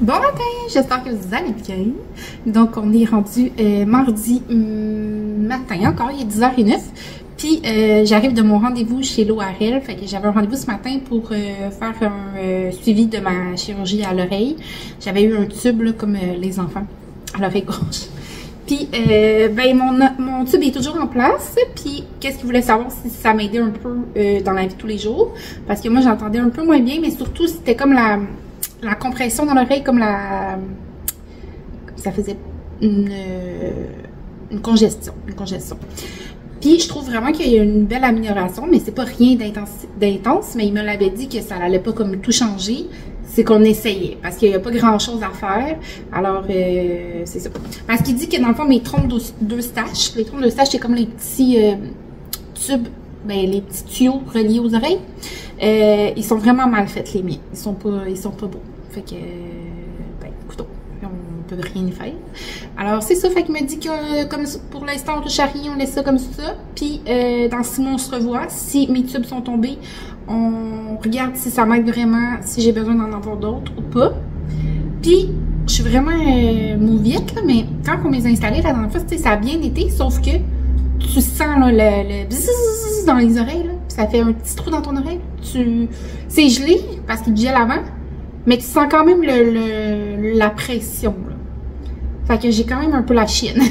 Bon matin, j'espère que vous allez bien. Donc, on est rendu mardi matin encore, il est 10h09. Puis, j'arrive de mon rendez-vous chez l'ORL. Fait que j'avais un rendez-vous ce matin pour faire un suivi de ma chirurgie à l'oreille. J'avais eu un tube, là, comme les enfants, à l'oreille gauche. Puis, ben, mon tube est toujours en place. Puis, qu'est-ce qu'il voulait savoir si ça m'aidait un peu dans la vie de tous les jours. Parce que moi, j'entendais un peu moins bien, mais surtout, c'était comme la compression dans l'oreille, comme ça faisait une congestion. Puis, je trouve vraiment qu'il y a une belle amélioration, mais c'est pas rien d'intense, mais il me l'avait dit que ça n'allait pas comme tout changer. C'est qu'on essayait, parce qu'il n'y a pas grand-chose à faire. Alors, c'est ça. Parce qu'il dit que dans le fond, mes trompes d'Eustache, les trompes d'Eustache, c'est comme les petits tubes, ben, les petits tuyaux reliés aux oreilles. Ils sont vraiment mal faits, les miens. Ils sont pas beaux. Fait que, ben, écoute, on peut rien y faire. Alors, c'est ça. Fait qu'il me dit que, comme pour l'instant, on touche à rien, on laisse ça comme ça. Puis, dans 6 mois, on se revoit. Si mes tubes sont tombés, on regarde si ça m'aide vraiment, si j'ai besoin d'en avoir d'autres ou pas. Puis, je suis vraiment mouvette, là, mais quand on les a installés la dernière fois, ça a bien été, sauf que tu sens là, le bzzz dans les oreilles, là, ça fait un petit trou dans ton oreille. C'est gelé, parce qu'il gèle avant, mais tu sens quand même la pression. Là. Fait que j'ai quand même un peu la chienne.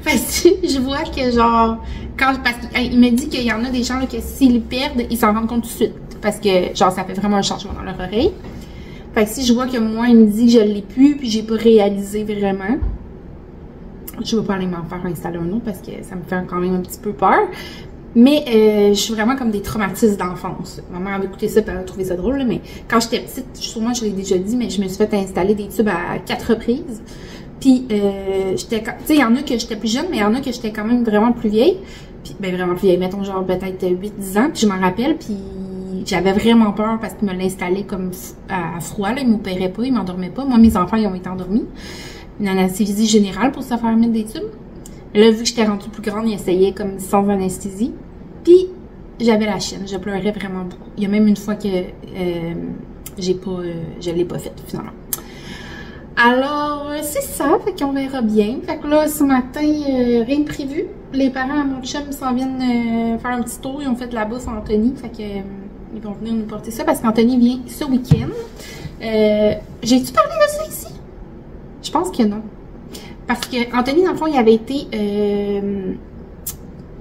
Parce que je vois que genre, parce qu'il me dit qu'il y en a des gens là, que s'ils perdent, ils s'en rendent compte tout de suite. Parce que genre, ça fait vraiment un changement dans leur oreille. Fait que si je vois que moi, il me dit que je l'ai plus, puis j'ai pas réalisé vraiment, je vais pas aller m'en faire installer un autre parce que ça me fait quand même un petit peu peur. Mais je suis vraiment comme des traumatismes d'enfance. Maman avait écouté ça et elle a trouvé ça drôle, là, mais quand j'étais petite, sûrement je l'ai déjà dit, mais je me suis fait installer des tubes à 4 reprises. Puis, tu sais, il y en a que j'étais plus jeune, mais il y en a que j'étais quand même vraiment plus vieille. Puis, ben, vraiment plus vieille, mettons genre peut-être 8-10 ans, puis je m'en rappelle, puis j'avais vraiment peur parce qu'il me l'installait comme à froid, là, il m'opérait pas, il m'endormait pas. Moi, mes enfants, ils ont été endormis. Une anesthésie générale pour se faire mettre des tubes. Là, vu que j'étais rendue plus grande, il essayait comme sans anesthésie. Puis, j'avais la chienne, je pleurais vraiment beaucoup. Il y a même une fois que je l'ai pas faite, finalement. Alors, c'est ça, fait qu'on verra bien. Fait que là, ce matin, rien de prévu. Les parents à mon chum s'en viennent faire un petit tour. Ils ont fait de la bouffe à Anthony. Fait que ils vont venir nous porter ça parce qu'Anthony vient ce week-end. J'ai-tu parlé de ça ici? Je pense que non. Parce que Anthony, dans le fond, il avait été...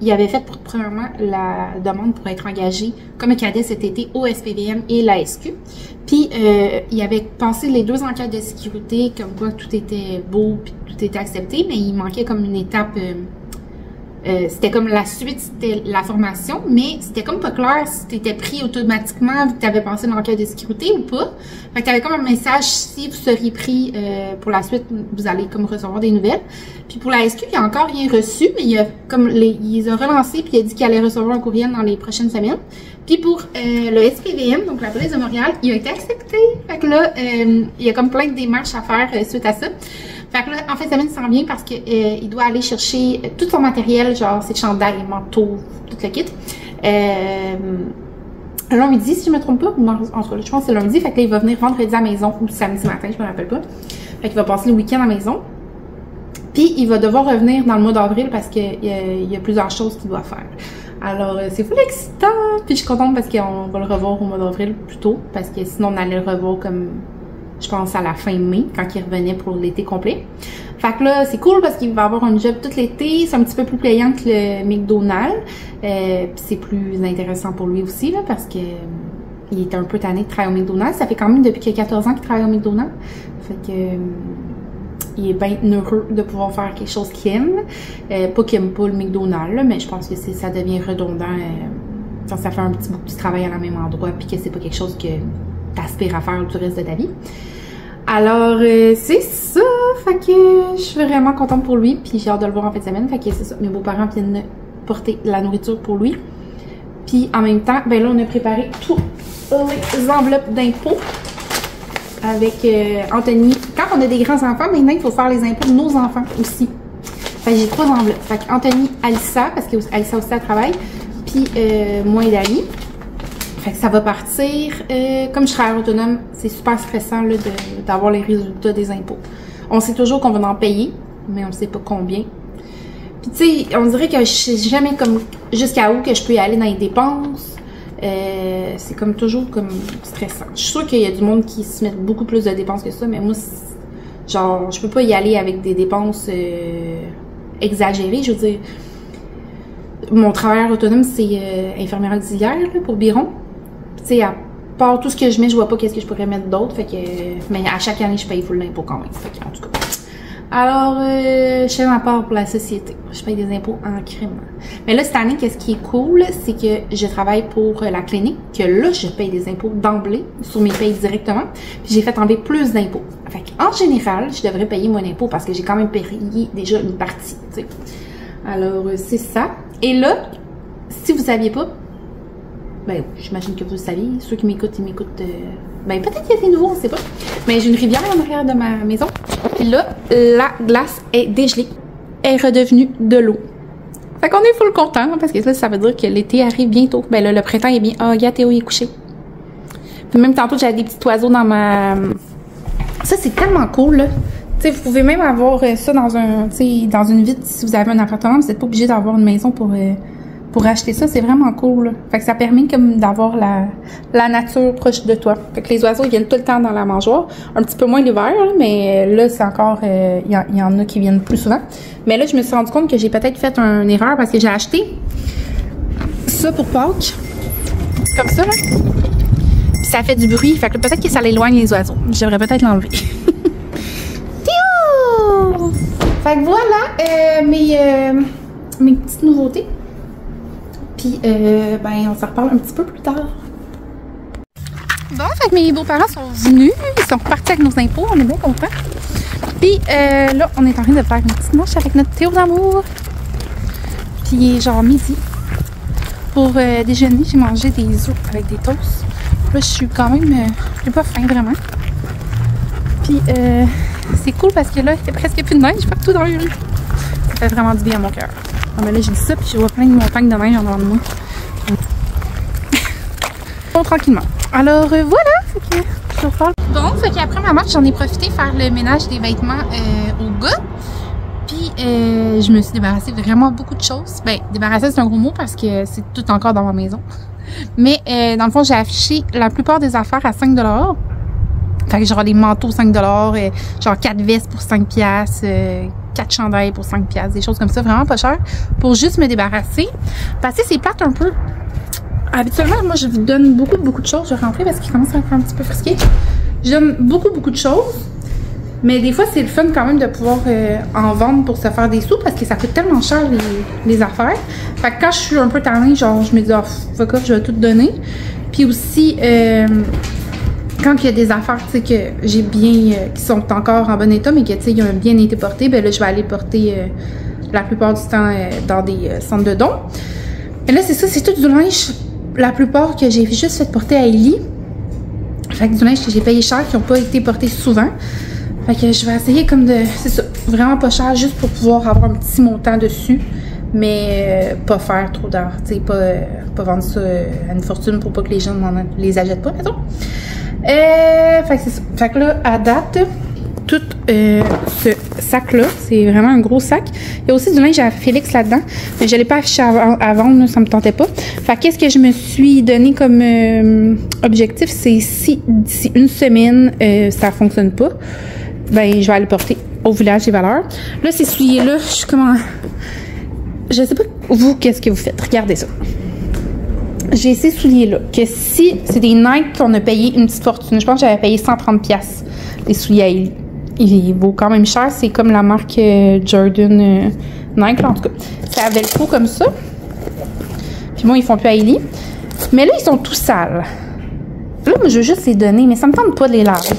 il avait fait premièrement la demande pour être engagé comme cadet cet été au SPVM et la SQ. Puis, il avait passé les 2 enquêtes de sécurité, comme quoi tout était beau puis tout était accepté, mais il manquait comme une étape... c'était comme la suite, c'était la formation, mais c'était comme pas clair si t'étais pris automatiquement vu que t'avais passé l'enquête de sécurité ou pas. Fait que t'avais comme un message si vous seriez pris pour la suite, vous allez comme recevoir des nouvelles. Puis pour la SQ, il a encore rien reçu, mais il a comme il les a relancés puis il a dit qu'il allait recevoir un courriel dans les prochaines semaines. Puis pour le SPVM, donc la police de Montréal, il a été accepté. Fait que là, il y a comme plein de démarches à faire suite à ça. Fait que là, en fin de semaine, il s'en vient parce que il doit aller chercher tout son matériel, genre ses chandails, manteaux, tout le kit. Lundi, si je me trompe pas, en tout cas, je pense que c'est lundi. Fait que là, il va venir vendredi à la maison ou samedi matin, je me rappelle pas. Fait qu'il va passer le week-end à la maison. Puis, il va devoir revenir dans le mois d'avril parce qu'il y a plusieurs choses qu'il doit faire. Alors, c'est full excitant! Puis, je suis contente parce qu'on va le revoir au mois d'avril plus tôt. Parce que sinon, on allait le revoir comme... je pense à la fin mai, quand il revenait pour l'été complet. Fait que là, c'est cool parce qu'il va avoir un job tout l'été. C'est un petit peu plus payant que le McDonald's. Puis c'est plus intéressant pour lui aussi, là, parce que il est un peu tanné de travailler au McDonald's. Ça fait quand même depuis qu'il a 14 ans qu'il travaille au McDonald's. Fait que il est bien heureux de pouvoir faire quelque chose qu'il aime. Pas qu'il aime pas le McDonald's, là, mais je pense que ça devient redondant. Ça fait un petit bout que tu travailles à la même endroit puis que c'est pas quelque chose que t'aspires à faire du reste de ta vie. Alors, c'est ça. Fait que je suis vraiment contente pour lui. Puis j'ai hâte de le voir en fin de semaine. Fait que c'est ça. Mes beaux-parents viennent porter la nourriture pour lui. Puis en même temps, ben là, on a préparé tous les enveloppes d'impôts avec Anthony. Quand on a des grands enfants, maintenant, il faut faire les impôts de nos enfants aussi. Fait que j'ai 3 enveloppes. Fait que Anthony, Alissa, parce que Alissa aussi, elle travaille. Puis moi et Dali. Fait que ça va partir. Comme je travaille autonome, c'est super stressant là, d'avoir les résultats des impôts. On sait toujours qu'on va en payer, mais on ne sait pas combien. Puis tu sais, on dirait que je sais jamais comme jusqu'à où que je peux y aller dans les dépenses. C'est comme toujours comme stressant. Je suis sûre qu'il y a du monde qui se met beaucoup plus de dépenses que ça, mais moi, genre, je peux pas y aller avec des dépenses exagérées. Je veux dire, mon travail autonome, c'est infirmière auxiliaire là, pour Biron. Tu sais, à part tout ce que je mets, je vois pas qu'est-ce que je pourrais mettre d'autre. Fait que, mais à chaque année, je paye full l'impôt quand même. Fait que, en tout cas. Alors, je fais ma part pour la société. Je paye des impôts en crime. Mais là, cette année, qu'est-ce qui est cool, c'est que je travaille pour la clinique, que là, je paye des impôts d'emblée sur mes payes directement. Puis j'ai fait enlever plus d'impôts. Fait qu'en général, je devrais payer moins d'impôts parce que j'ai quand même payé déjà une partie, tu sais. Alors, c'est ça. Et là, si vous saviez pas, ben, j'imagine que vous le saviez. Ceux qui m'écoutent, ils m'écoutent. Ben, peut-être qu'il y a des nouveaux, on sait pas. Mais j'ai une rivière en arrière de ma maison. Puis là, la glace est dégelée. Elle est redevenue de l'eau. Fait qu'on est full content, parce que là, ça veut dire que l'été arrive bientôt. Ben là, le printemps est bien. Ah, regarde, Théo, il est couché. Puis même tantôt, j'avais des petits oiseaux dans ma. Ça, c'est tellement cool, là. Tu sais, vous pouvez même avoir ça dans un. Tu sais, dans une ville, si vous avez un appartement, vous n'êtes pas obligé d'avoir une maison pour acheter ça, c'est vraiment cool. Là. Fait que ça permet comme d'avoir la nature proche de toi. Fait que les oiseaux, ils viennent tout le temps dans la mangeoire. Un petit peu moins l'hiver, mais là, c'est encore... Il y en a qui viennent plus souvent. Mais là, je me suis rendu compte que j'ai peut-être fait une erreur parce que j'ai acheté ça pour Pâques. Comme ça, là. Puis ça fait du bruit. Fait que peut-être que ça l'éloigne les oiseaux. Je devrais peut-être l'enlever. Théo! Fait que voilà mes petites nouveautés. Puis, ben, on s'en reparle un petit peu plus tard. Bon, fait que mes beaux-parents sont venus. Ils sont repartis avec nos impôts. On est bien contents. Puis, là, on est en train de faire une petite marche avec notre Théo d'amour. Puis, il est genre midi. Pour déjeuner, j'ai mangé des œufs avec des toasts. Là, je suis quand même... j'ai pas faim, vraiment. Puis, c'est cool parce que là, il y a presque plus de neige partout dans le rue. Ça fait vraiment du bien à mon cœur. Ah, mais là, j'ai dit ça, puis je vois plein de montagnes de neige en avant de moi. Bon, tranquillement. Alors, voilà. Fait que je vous reparle. Bon, fait qu'après ma marche, j'en ai profité faire le ménage des vêtements au gars. Puis, je me suis débarrassée de vraiment beaucoup de choses. Ben, débarrassée, c'est un gros mot parce que c'est tout encore dans ma maison. Mais, dans le fond, j'ai affiché la plupart des affaires à 5$. Fait que genre des manteaux 5$, genre 4 vestes pour 5$, 4 chandails pour 5$, des choses comme ça, vraiment pas cher, pour juste me débarrasser. Parce que c'est plate un peu. Habituellement, moi, je vous donne beaucoup de choses. Je vais rentrer parce qu'il commence à faire un petit peu frisqué. Je donne beaucoup de choses. Mais des fois, c'est le fun quand même de pouvoir en vendre pour se faire des sous parce que ça coûte tellement cher les affaires. Fait que quand je suis un peu tannée, genre, je me dis, oh, fuck off, je vais tout donner. Puis aussi, quand il y a des affaires, tu sais, que j'ai bien, qui sont encore en bon état, mais que, tu sais, ils ont bien été portés, ben là, je vais aller porter la plupart du temps dans des centres de dons. Mais là, c'est ça, c'est tout du linge, la plupart que j'ai juste fait porter à Ellie. Fait que du linge que j'ai payé cher, qui n'ont pas été portés souvent. Fait que je vais essayer comme de, c'est ça, vraiment pas cher, juste pour pouvoir avoir un petit montant dessus. Mais pas faire trop d'art, tu sais, pas vendre ça à une fortune pour pas que les gens les achètent pas, mettons. Fait que c'est ça. Fait que là, à date, tout ce sac-là, c'est vraiment un gros sac. Il y a aussi du linge à Félix là-dedans, mais je l'ai pas affiché à vendre, là, ça me tentait pas. Fait qu'est-ce que je me suis donné comme objectif, c'est si d'ici une semaine, ça fonctionne pas, ben je vais aller porter au village des valeurs. Là, ces souliers-là, je suis comment... Je sais pas, vous, qu'est-ce que vous faites? Regardez ça. J'ai ces souliers-là, que si c'est des Nike qu'on a payé une petite fortune, je pense que j'avais payé 130$, les souliers à Ellie. Il vaut quand même cher, c'est comme la marque Jordan Nike, là, en tout cas. Ça avait le pot comme ça. Puis moi, ils font plus à Ellie. Mais là, ils sont tout sales. Là, moi, je veux juste les donner, mais ça me tente pas de les laver.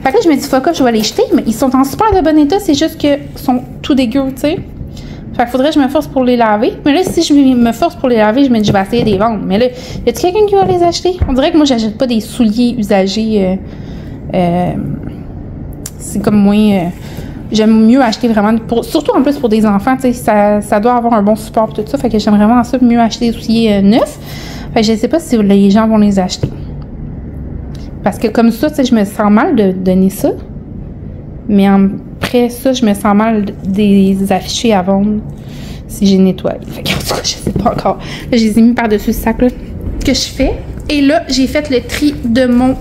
Fait que là, je me dis, fuck off, je vais les jeter, mais ils sont en super de bon état, c'est juste qu'ils sont tout dégueux, tu sais. Fait qu'il faudrait que je me force pour les laver. Mais là, si je me force pour les laver, je me dis, je vais essayer de les vendre. Mais là, y a-t-il quelqu'un qui va les acheter? On dirait que moi, j'achète pas des souliers usagés. C'est comme moins... j'aime mieux acheter vraiment... surtout en plus pour des enfants, tu sais, ça doit avoir un bon support et tout ça. Fait que j'aime vraiment ça, mieux acheter des souliers neufs. Fait que je sais pas si les gens vont les acheter. Parce que comme ça, tu sais, je me sens mal de donner ça. Mais après ça, je me sens mal de les afficher à vendre si j'ai nettoyé. Fait qu'en tout cas, je sais pas encore. Là, je les ai mis par-dessus le sac là, que je fais. Et là, j'ai fait le tri de mon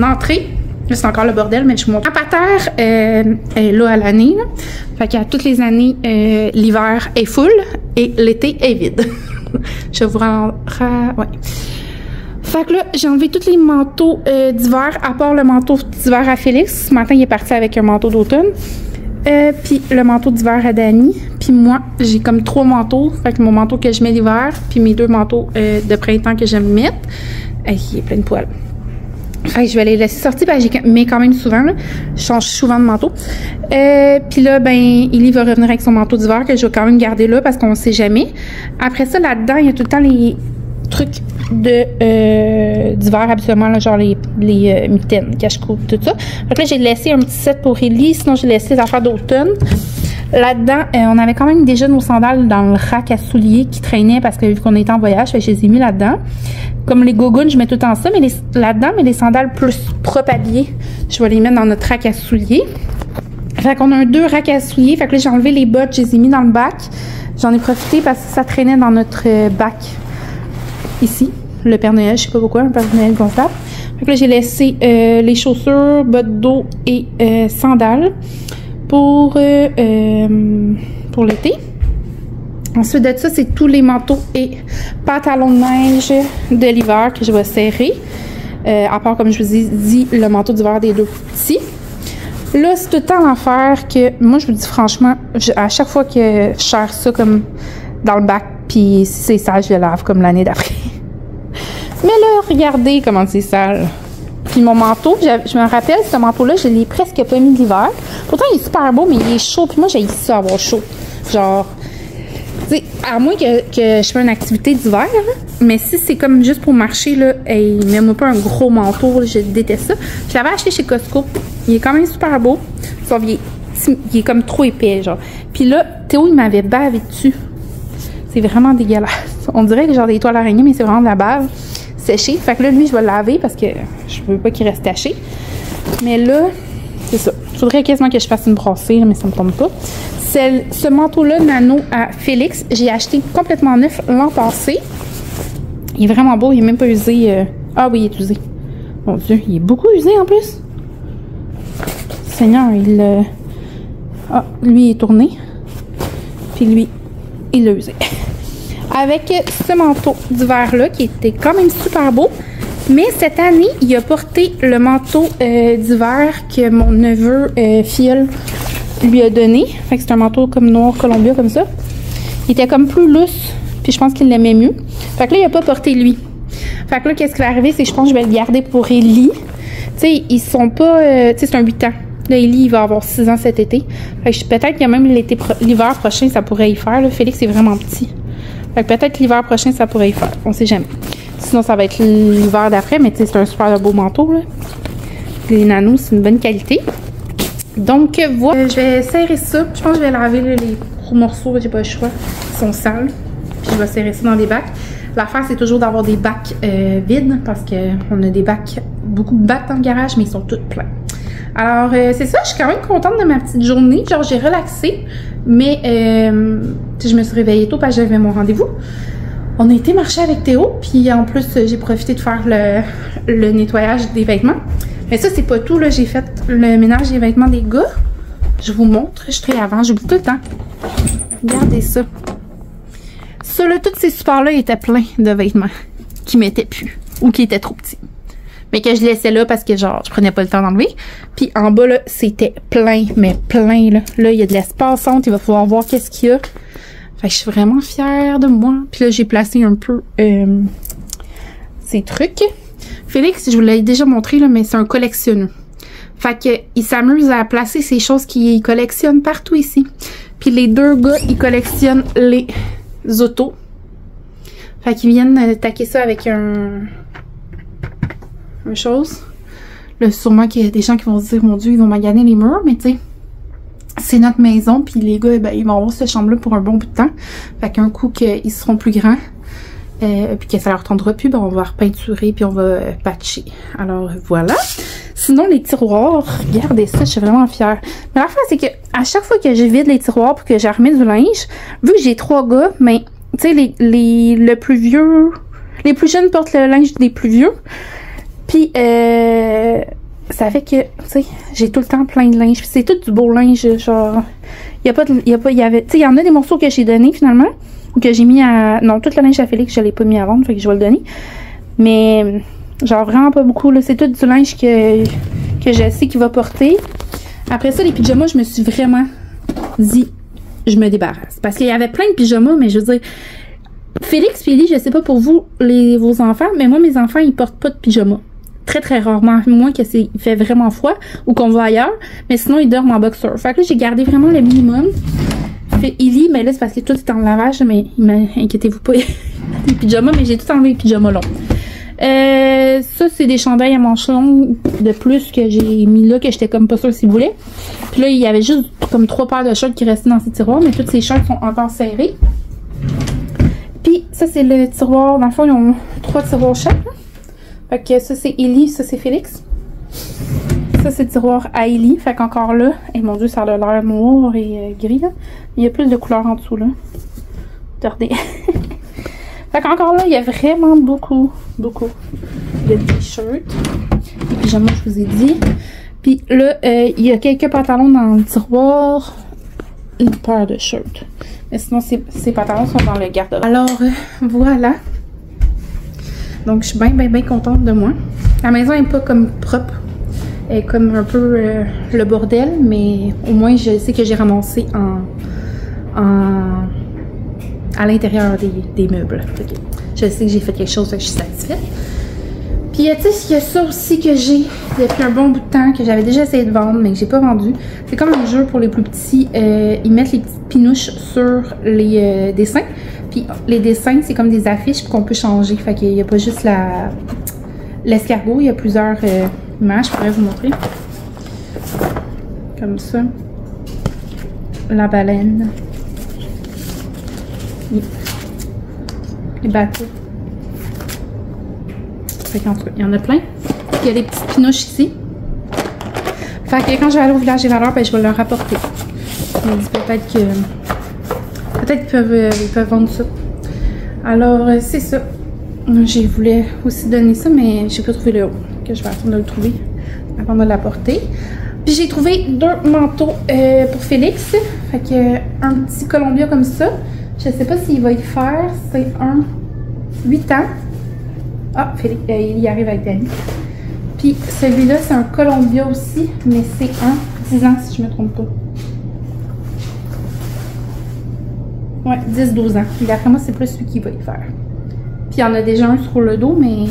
entrée. Là, c'est encore le bordel, mais je vous montre. Ma patère est là à l'année. Fait qu'à toutes les années, l'hiver est full et l'été est vide. Je vous rends... Ouais. Fait que là, j'ai enlevé tous les manteaux d'hiver, à part le manteau d'hiver à Félix. Ce matin, il est parti avec un manteau d'automne. Puis le manteau d'hiver à Dani. Puis moi, j'ai comme 3 manteaux. Fait que mon manteau que je mets l'hiver, puis mes 2 manteaux de printemps que j'aime mettre. Il est plein de poils. Fait que je vais les laisser sortir, parce que j'y mets quand même souvent, là. Je change souvent de manteau. Puis là, ben, Illy va revenir avec son manteau d'hiver, que je vais quand même garder là, parce qu'on sait jamais. Après ça, là-dedans, il y a tout le temps les trucs d'hiver, habituellement, là, genre les mitaines, cache-cou, tout ça. Fait que là, j'ai laissé un petit set pour Illy, sinon j'ai laissé les affaires d'automne. Là-dedans, on avait quand même déjà nos sandales dans le rack à souliers qui traînaient parce que vu qu'on était en voyage, fait que je les ai mis là-dedans. Comme les gogoons, je mets tout le temps ça, mais là-dedans, mais les sandales plus propres habillées, je vais les mettre dans notre rack à souliers. Fait qu'on a 2 racks à souliers. Fait que là, j'ai enlevé les bottes, je les ai mis dans le bac. J'en ai profité parce que ça traînait dans notre bac ici. Le Père Noël, je sais pas pourquoi, un Père Noël gonflable. Fait que là, j'ai laissé les chaussures, bottes d'eau et sandales pour l'été. Ensuite de ça, c'est tous les manteaux et pantalons de neige de l'hiver que je vais serrer. À part, comme je vous ai dit, le manteau d'hiver des 2 petits. Là, c'est tout le temps l'affaire que, moi, je vous dis franchement, à chaque fois que je serre ça comme dans le bac, puis si c'est sale, je le lave comme l'année d'après. Mais là, regardez comment c'est sale. Puis mon manteau, je me rappelle, ce manteau-là, je l'ai presque pas mis l'hiver. Pourtant, il est super beau, mais il est chaud. Puis moi, j'ai ça avoir chaud. Genre, tu sais, à moins que je fais une activité d'hiver, mais si c'est comme juste pour marcher, là, et même pas un gros manteau, là, je déteste ça. Je l'avais acheté chez Costco. Il est quand même super beau. Sauf il est comme trop épais, genre. Puis là, Théo, il m'avait bavé dessus. C'est vraiment dégueulasse. On dirait que genre des toiles d'araignée, mais c'est vraiment de la bave séchée. Fait que là, lui, je vais le laver parce que je veux pas qu'il reste taché. Mais là, c'est ça. Il faudrait quasiment que je fasse une brassée, mais ça me tombe pas. Ce manteau-là, Nano, à Félix, j'ai acheté complètement neuf l'an passé. Il est vraiment beau, il est même pas usé. Ah oui, il est usé. Mon Dieu, il est beaucoup usé en plus. Seigneur, ah, lui, il est tourné. Puis lui, il l'a usé. Avec ce manteau d'hiver-là, qui était quand même super beau. Mais cette année, il a porté le manteau d'hiver que mon neveu Fiel lui a donné. Fait que c'est un manteau comme noir Columbia, comme ça. Il était comme plus lousse, puis je pense qu'il l'aimait mieux. Fait que là, il a pas porté lui. Fait que là, qu'est-ce qui va arriver, c'est que je pense que je vais le garder pour Ellie. Tu sais, ils sont pas... tu sais, c'est un 8 ans. Là, Ellie, il va avoir 6 ans cet été. Fait que peut-être que même l'hiver prochain, ça pourrait y faire. Là. Félix est vraiment petit. Fait que peut-être l'hiver prochain, ça pourrait y faire. On sait jamais. Sinon, ça va être l'hiver d'après, mais tu sais, c'est un super beau manteau, là. Les nanos, c'est une bonne qualité. Donc, voilà. Je vais serrer ça. Je pense que je vais laver là, les gros morceaux, j'ai pas le choix. Ils sont sales. Puis, je vais serrer ça dans des bacs. L'affaire, c'est toujours d'avoir des bacs vides, parce qu'on a des bacs, beaucoup de bacs dans le garage, mais ils sont tous pleins. Alors, c'est ça. Je suis quand même contente de ma petite journée. Genre, j'ai relaxé, mais je me suis réveillée tôt parce que j'avais mon rendez-vous. On a été marcher avec Théo, puis en plus, j'ai profité de faire le nettoyage des vêtements. Mais ça, c'est pas tout, là. J'ai fait le ménage des vêtements des gars. Je vous montre. Je te l'avance. J'oublie tout le temps. Regardez ça. Ça, là, tous ces supports-là étaient pleins de vêtements qui m'étaient plus ou qui étaient trop petits. Mais que je laissais là parce que, genre, je prenais pas le temps d'enlever. Puis en bas, là, c'était plein, mais plein, là. Là, il y a de l'espace entre. Il va falloir voir qu'est-ce qu'il y a. Fait que je suis vraiment fière de moi. Puis là, j'ai placé un peu ces trucs. Félix, je vous l'ai déjà montré, là, mais c'est un collectionneur. Fait que il s'amuse à placer ces choses qu'il collectionne partout ici. Puis les 2 gars, ils collectionnent les autos. Fait qu'ils viennent taquer ça avec une chose. Là, sûrement qu'il y a des gens qui vont se dire, mon Dieu, ils vont maganer les murs, mais tu sais, c'est notre maison, puis les gars, ben, ils vont avoir cette chambre-là pour un bon bout de temps. Fait qu'un coup qu'ils seront plus grands, puis que ça leur tendra plus, ben on va repeinturer puis on va patcher. Alors voilà. Sinon les tiroirs, regardez ça, je suis vraiment fière. Mais l'affaire c'est que à chaque fois que je vide les tiroirs pour que je remets du linge, vu que j'ai 3 gars, mais tu sais le plus vieux, les plus jeunes portent le linge des plus vieux. Puis ça fait que, tu sais, j'ai tout le temps plein de linge. Puis c'est tout du beau linge, genre, il y en a des morceaux que j'ai donnés finalement, ou que j'ai mis à, non, tout le linge à Félix, je l'ai pas mis à vendre, fait que je vais le donner. Mais, genre, vraiment pas beaucoup, là. C'est tout du linge que je sais qu'il va porter. Après ça, les pyjamas, je me suis vraiment dit, je me débarrasse. Parce qu'il y avait plein de pyjamas, mais je veux dire, Félix puis Ellie, je sais pas pour vous, vos enfants, mais moi, mes enfants, ils portent pas de pyjama. Très, très rarement. Moins que il fait vraiment froid ou qu'on va ailleurs. Mais sinon, ils dorment en boxer. Fait que là, j'ai gardé vraiment le minimum. Fait Ellie, mais là, c'est parce que tout est en lavage, mais inquiétez-vous pas, les pyjamas, mais j'ai tout enlevé les pyjamas longs. Ça, c'est des chandails à manches longues de plus que j'ai mis là, que j'étais comme pas sûre s'ils voulaient. Puis là, il y avait juste comme 3 paires de shorts qui restaient dans ces tiroirs, mais toutes ces shorts sont encore serrées. Puis ça, c'est le tiroir. Dans le fond, ils ont 3 tiroirs chaque. Hein? Fait que ça, c'est Ellie, ça, c'est Félix. Ça, c'est le tiroir à Ellie. Fait qu'encore là, et mon Dieu, ça a l'air noir et gris, là. Il y a plus de couleurs en dessous, là. Regardez. Fait qu'encore là, il y a vraiment beaucoup de t-shirts. Et pyjamas, je vous ai dit. Puis là, il y a quelques pantalons dans le tiroir. Une paire de shirts. Mais sinon, ces pantalons sont dans le garde-robe. Alors, voilà. Donc, je suis bien contente de moi. La maison n'est pas comme propre. Elle est comme un peu le bordel, mais au moins, je sais que j'ai ramassé à l'intérieur des meubles. Okay. Je sais que j'ai fait quelque chose, que je suis satisfaite. Puis, tu sais, il y a ça aussi que j'ai depuis un bon bout de temps, que j'avais déjà essayé de vendre, mais que j'ai pas vendu. C'est comme un jeu pour les plus petits. Ils mettent les petites pinouches sur les dessins. Puis, les dessins, c'est comme des affiches qu'on peut changer. Fait qu'il n'y a pas juste l'escargot, il y a plusieurs images. Je pourrais vous montrer. Comme ça. La baleine. Les bateaux. Fait qu'en tout cas, il y en a plein. Il y a des petites pinouches ici. Fait que quand je vais aller au village des valeurs, ben, je vais leur apporter. Je me dis peut-être qu'ils peuvent vendre ça. Alors, c'est ça. Je voulais aussi donner ça, mais j'ai pas trouvé le haut. Que je vais attendre de le trouver avant de l'apporter. Puis j'ai trouvé 2 manteaux pour Félix. Fait que un petit Columbia comme ça. Je sais pas s'il va y faire. C'est un 8 ans. Ah, Félix, il y arrive avec Danny. Puis celui-là, c'est un Columbia aussi, mais c'est un 10 ans si je me trompe pas. Ouais, 10-12 ans. D'après moi, c'est plus celui qui va y faire. Puis il y en a déjà un sur le dos, mais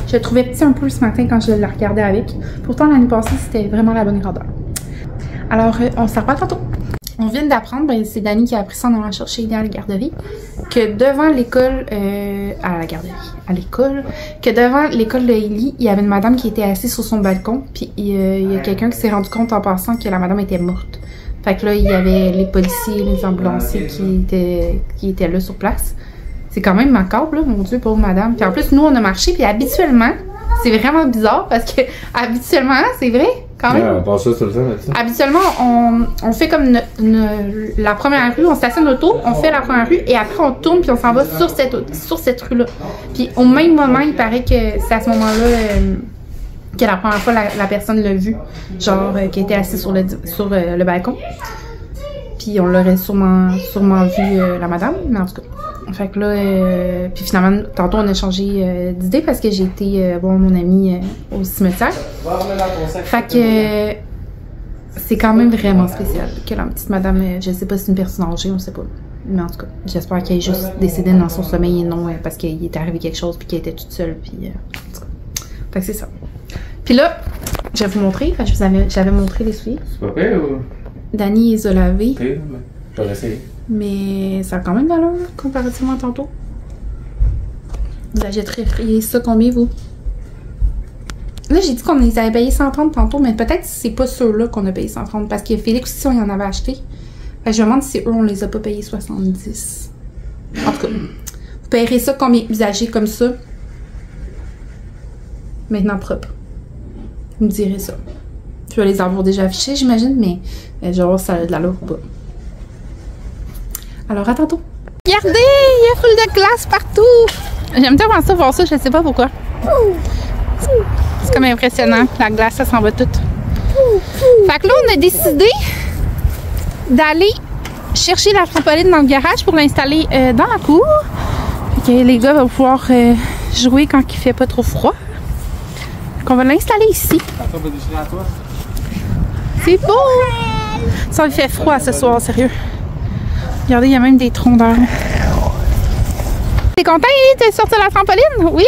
je le trouvais petit un peu ce matin quand je le regardais avec. Pourtant, l'année passée, c'était vraiment la bonne grandeur. Alors, on s'en reparle tantôt. On vient d'apprendre, ben, c'est Dani qui a appris ça en allant chercher Idéal à la garderie, que devant l'école, que devant l'école de Ellie, il y avait une madame qui était assise sur son balcon, puis il y a quelqu'un qui s'est rendu compte en passant que la madame était morte. Fait que là, il y avait les policiers, les ambulanciers qui étaient là sur place. C'est quand même macabre, là, mon Dieu, pauvre madame. Puis en plus, nous, on a marché, puis habituellement, c'est vraiment bizarre, parce que habituellement, c'est vrai, quand même. Ouais, on passe ça tout le temps, là-dessus. Habituellement, on fait comme la première rue, on stationne l'auto, on fait la première rue, et après, on tourne, puis on s'en va sur cette rue-là. Puis au même moment, il paraît que c'est à ce moment-là que la première fois, la personne l'a vu, genre, qui était assise sur le balcon. Puis on l'aurait sûrement vu, la madame, mais en tout cas. Fait que là, puis finalement, tantôt on a changé d'idée parce que j'ai été voir mon ami au cimetière. Fait que c'est quand même vraiment spécial que la petite madame, je sais pas si c'est une personne âgée, on sait pas. Mais en tout cas, j'espère qu'elle est juste décédée dans son sommeil et non parce qu'il est arrivé quelque chose puis qu'elle était toute seule. Puis en tout cas. Fait que c'est ça. Puis là, je vais vous montrer. Fait que j'avais montré les souliers. C'est pas pire ou? Dani les a lavés. Ok, je vais essayer. Mais ça a quand même valeur comparativement à tantôt. Vous achèteriez ça combien, vous? Là, j'ai dit qu'on les avait payés 130 tantôt, mais peut-être que c'est pas ceux-là qu'on a payé 130. Parce que Félix aussi, on y en avait acheté. Fait que je me demande si eux, on les a pas payés 70. En tout cas, Vous payerez ça combien usagé comme ça? Maintenant propre. Vous me direz ça. Je vais les avoir déjà affichés, j'imagine, mais je vais voir si ça a de l'allure ou pas. Alors, à tantôt. Regardez, il y a full de glace partout. J'aime tellement ça, voir ça, je sais pas pourquoi. C'est comme impressionnant. La glace, ça s'en va toute. Fait que là, on a décidé d'aller chercher la trampoline dans le garage pour l'installer dans la cour. Fait que les gars vont pouvoir jouer quand il fait pas trop froid. Fait qu'on va l'installer ici. C'est beau! Ça il fait froid ce soir, sérieux. Regardez, il y a même des troncs d'arbres. T'es content, Élie, de sortir la trampoline? Oui?